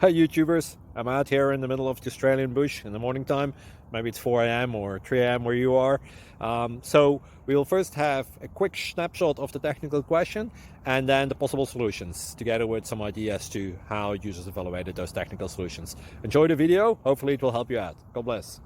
Hi YouTubers, I'm out here in the middle of the Australian bush in the morning time. Maybe it's 4 a.m. or 3 a.m. where you are. So we'll first have a quick snapshot of the technical question and then the possible solutions, together with some ideas to how users evaluated those technical solutions. Enjoy the video, hopefully it will help you out. God bless.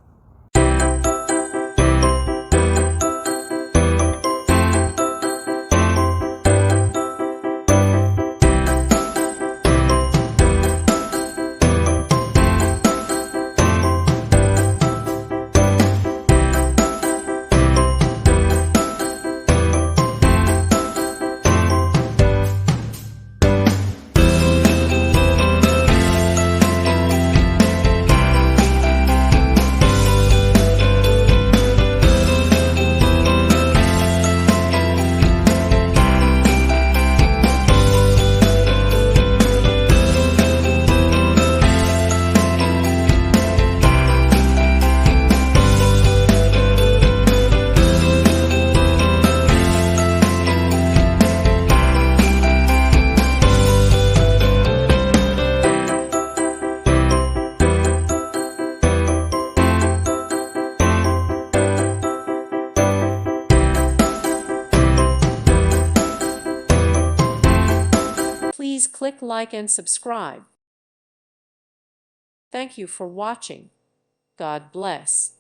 Please click like and subscribe. Thank you for watching. God bless.